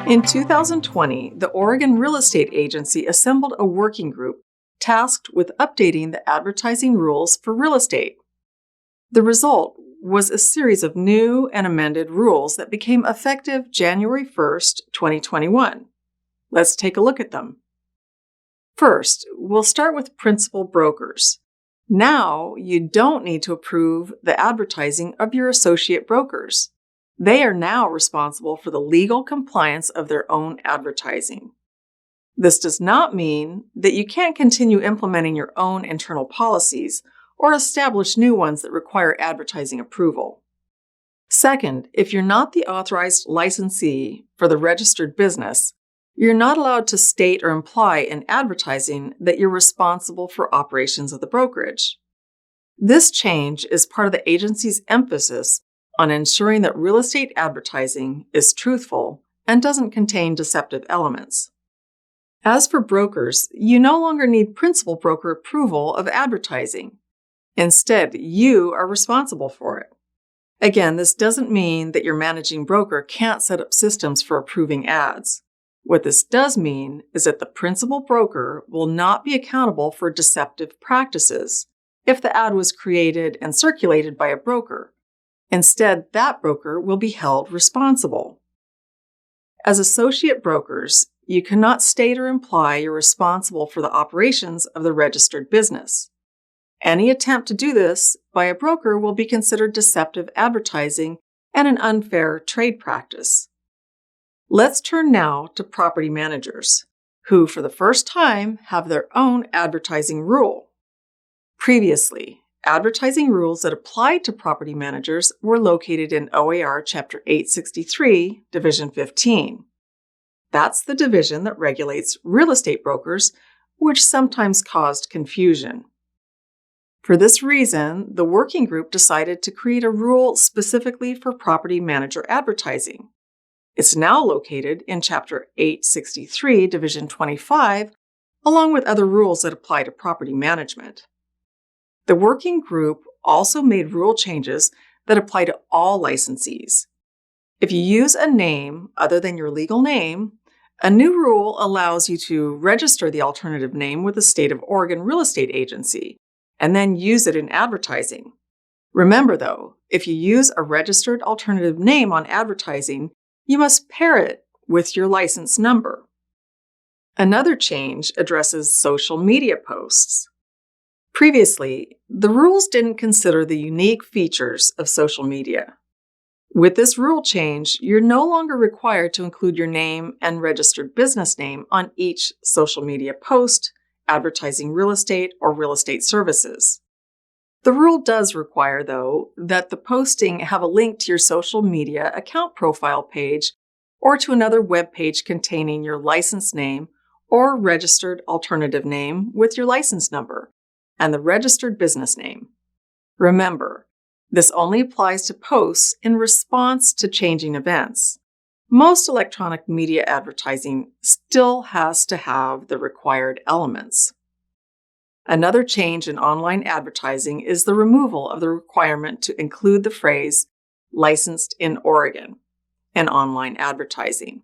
In 2020, the Oregon Real Estate Agency assembled a working group tasked with updating the advertising rules for real estate. The result was a series of new and amended rules that became effective January 1st, 2021. Let's take a look at them. First, we'll start with principal brokers. Now, you don't need to approve the advertising of your associate brokers. They are now responsible for the legal compliance of their own advertising. This does not mean that you can't continue implementing your own internal policies or establish new ones that require advertising approval. Second, if you're not the authorized licensee for the registered business, you're not allowed to state or imply in advertising that you're responsible for operations of the brokerage. This change is part of the agency's emphasis on ensuring that real estate advertising is truthful and doesn't contain deceptive elements. As for brokers, you no longer need principal broker approval of advertising. Instead, you are responsible for it. Again, this doesn't mean that your managing broker can't set up systems for approving ads. What this does mean is that the principal broker will not be accountable for deceptive practices if the ad was created and circulated by a broker. Instead, that broker will be held responsible. As associate brokers, you cannot state or imply you're responsible for the operations of the registered business. Any attempt to do this by a broker will be considered deceptive advertising and an unfair trade practice. Let's turn now to property managers, who for the first time have their own advertising rule. Previously, advertising rules that applied to property managers were located in OAR Chapter 863, Division 15. That's the division that regulates real estate brokers, which sometimes caused confusion. For this reason, the working group decided to create a rule specifically for property manager advertising. It's now located in Chapter 863, Division 25, along with other rules that apply to property management. The working group also made rule changes that apply to all licensees. If you use a name other than your legal name, a new rule allows you to register the alternative name with the State of Oregon Real Estate Agency and then use it in advertising. Remember, though, if you use a registered alternative name on advertising, you must pair it with your license number. Another change addresses social media posts. Previously, the rules didn't consider the unique features of social media. With this rule change, you're no longer required to include your name and registered business name on each social media post, advertising real estate or real estate services. The rule does require, though, that the posting have a link to your social media account profile page or to another web page containing your license name or registered alternative name with your license number and the registered business name. Remember, this only applies to posts in response to changing events. Most electronic media advertising still has to have the required elements. Another change in online advertising is the removal of the requirement to include the phrase "licensed in Oregon" in online advertising.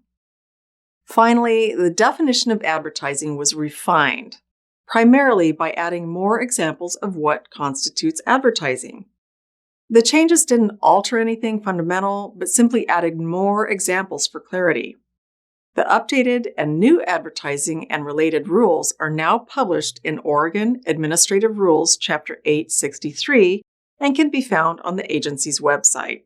Finally, the definition of advertising was refined, primarily by adding more examples of what constitutes advertising. The changes didn't alter anything fundamental, but simply added more examples for clarity. The updated and new advertising and related rules are now published in Oregon Administrative Rules Chapter 863 and can be found on the agency's website.